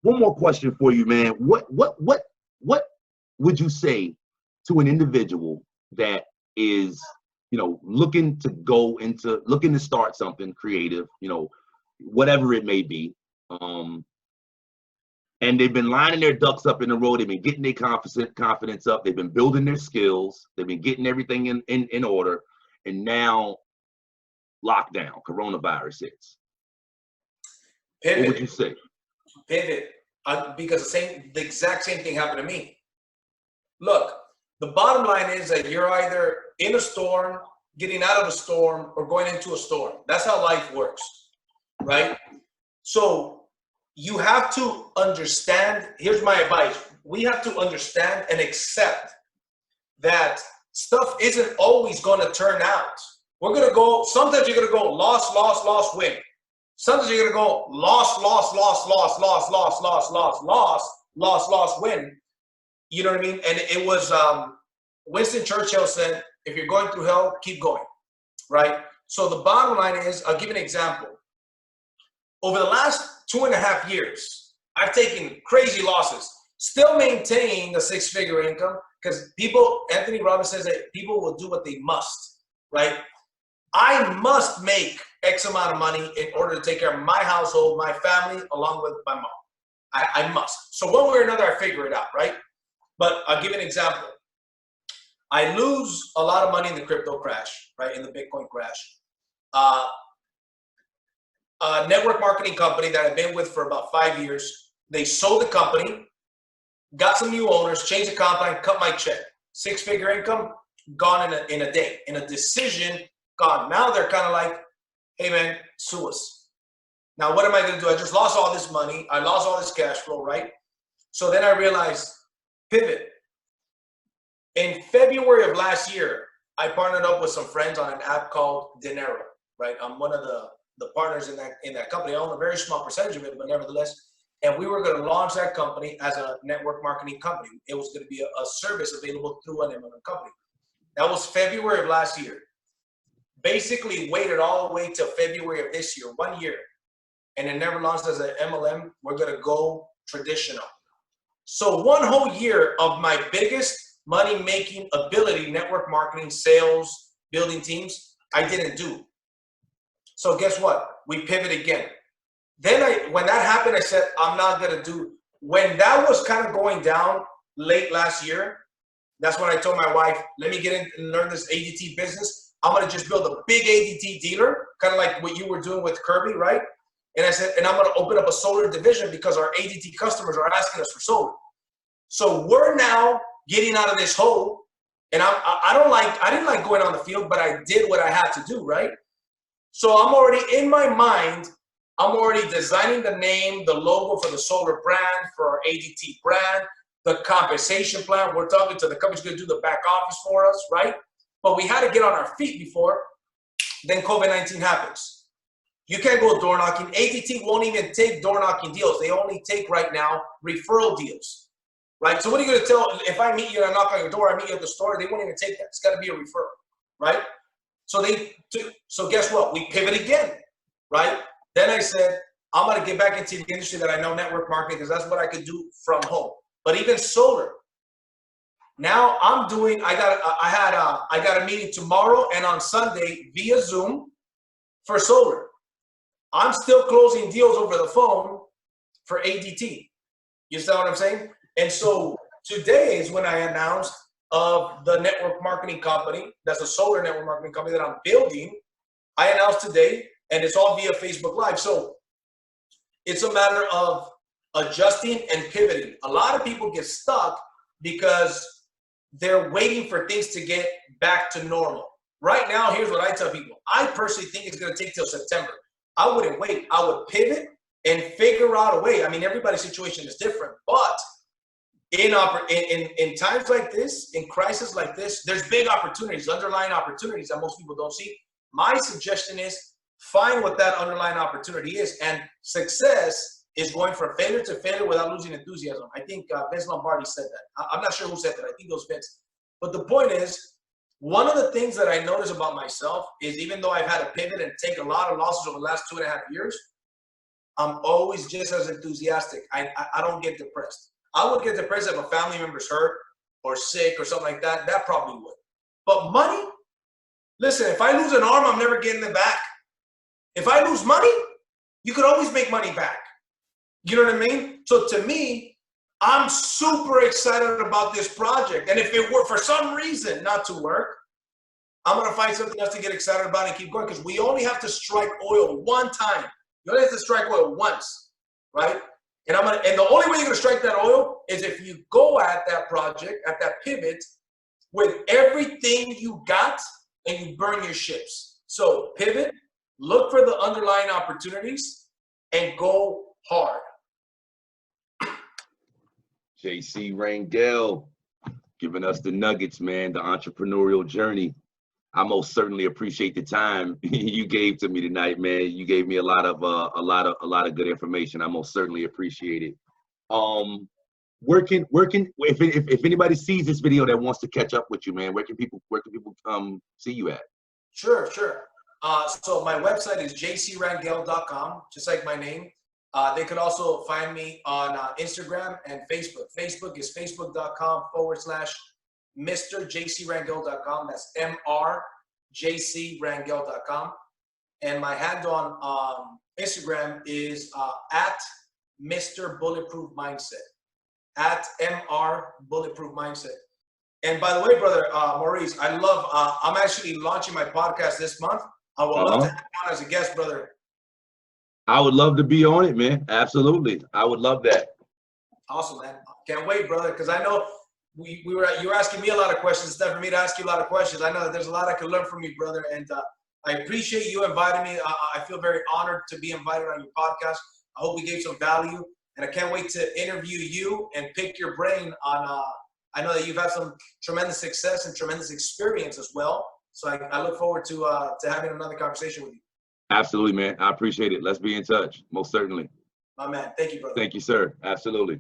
one more question for you, man. What would you say to an individual that is, looking to start something creative, whatever it may be, and they've been lining their ducks up in a row. They've been getting their confidence up. They've been building their skills. They've been getting everything in order, and now lockdown, coronavirus hits. Pivot. What would you say? Pivot, because the exact same thing happened to me. Look, the bottom line is that you're either in a storm, getting out of a storm, or going into a storm. That's how life works, right? So you have to understand. Here's my advice. We have to understand and accept that stuff isn't always going to turn out. We're going to go, sometimes you're going to go loss, loss, loss, win. Sometimes you're going to go loss, loss, loss, loss, loss, loss, loss, loss, loss, loss, loss, win. You know what I mean? And it was Winston Churchill said, if you're going through hell, keep going, right? So the bottom line is, I'll give you an example. Over the last 2.5 years, I've taken crazy losses, still maintaining a 6-figure income, because Anthony Robbins says that people will do what they must, right? I must make X amount of money in order to take care of my household, my family, along with my mom. I must. So one way or another, I figure it out, right? But I'll give you an example. I lose a lot of money in the crypto crash, right? In the Bitcoin crash. A network marketing company that I've been with for about 5 years, they sold the company, got some new owners, changed the comp plan, cut my check. 6-figure income, gone in a day. In a decision, gone. Now they're kind of like, hey man, sue us. Now what am I gonna do? I just lost all this money. I lost all this cash flow, right? So then I realized, pivot. In February of last year, I partnered up with some friends on an app called Dinero, right? I'm one of the partners in that company. I own a very small percentage of it, but nevertheless, and we were gonna launch that company as a network marketing company. It was gonna be a service available through an MLM company. That was February of last year. Basically waited all the way till February of this year, 1 year, and it never launched as an MLM. We're gonna go traditional. So 1 whole year of my biggest money-making ability, network marketing, sales, building teams, I didn't do. So guess what? We pivot again. Then when that happened, I said, I'm not gonna do. When that was kind of going down late last year, that's when I told my wife, let me get in and learn this ADT business. I'm gonna just build a big ADT dealer, kind of like what you were doing with Kirby, right? And I said, and I'm gonna open up a solar division because our ADT customers are asking us for solar. So we're now getting out of this hole, and I didn't like going on the field, but I did what I had to do, right? So I'm already in my mind, I'm already designing the name, the logo for the solar brand, for our ADT brand, the compensation plan. We're talking to the company's gonna do the back office for us, right? But we had to get on our feet before then COVID-19 happens. You can't go door knocking. ADT won't even take door knocking deals. They only take right now referral deals, right? So what are you gonna tell, if I meet you and I knock on your door, I meet you at the store, they won't even take that. It's gotta be a referral, right? So guess what? We pivot again, right? Then I said, I'm gonna get back into the industry that I know, network marketing, because that's what I could do from home. But even solar, now I'm doing, I got a meeting tomorrow and on Sunday via Zoom for solar. I'm still closing deals over the phone for ADT. You see what I'm saying? And so today is when I announced of the network marketing company, that's a solar network marketing company that I'm building. I announced today, and it's all via Facebook Live. So it's a matter of adjusting and pivoting. A lot of people get stuck because they're waiting for things to get back to normal. Right now, here's what I tell people. I personally think it's gonna take till September. I wouldn't wait. I would pivot and figure out a way. I mean, everybody's situation is different, but in times like this, in crisis like this, there's big opportunities, underlying opportunities that most people don't see. My suggestion is find what that underlying opportunity is, and success is going from failure to failure without losing enthusiasm. I think Vince Lombardi said that. I'm not sure who said that. I think it was Vince. But the point is, one of the things that I notice about myself is even though I've had to pivot and take a lot of losses over the last 2.5 years, I'm always just as enthusiastic. I don't get depressed. I would get depressed if a family member's hurt or sick or something like that. That probably would. But money, listen, if I lose an arm, I'm never getting it back. If I lose money, you could always make money back. You know what I mean? So to me, I'm super excited about this project. And if it were for some reason not to work, I'm going to find something else to get excited about and keep going, because we only have to strike oil one time. You only have to strike oil once, right? And the only way you're going to strike that oil is if you go at that project, at that pivot, with everything you got and you burn your ships. So pivot, look for the underlying opportunities, and go hard. Jc Rangel giving us the nuggets, man, the entrepreneurial journey. I most certainly appreciate the time you gave to me tonight, man. You gave me a lot of good information. I most certainly appreciate it. If anybody sees this video that wants to catch up with you, man, where can people see you at? Sure. So my website is jcrangel.com, just like my name. They could also find me on Instagram and Facebook. Facebook is facebook.com/MrJCRangel.com. That's MrJCRangel.com. And my handle on Instagram is at Mr. Bulletproof Mindset. At MR Bulletproof Mindset. And by the way, brother Maurice, I'm actually launching my podcast this month. I would love to have you on as a guest, brother. I would love to be on it, man. Absolutely. I would love that. Awesome, man. Can't wait, brother, because I know you were asking me a lot of questions. It's time for me to ask you a lot of questions. I know that there's a lot I can learn from you, brother, and I appreciate you inviting me. I feel very honored to be invited on your podcast. I hope we gave some value, and I can't wait to interview you and pick your brain on I know that you've had some tremendous success and tremendous experience as well. So I look forward to having another conversation with you. Absolutely, man. I appreciate it. Let's be in touch. Most certainly. My man. Thank you, brother. Thank you, sir. Absolutely.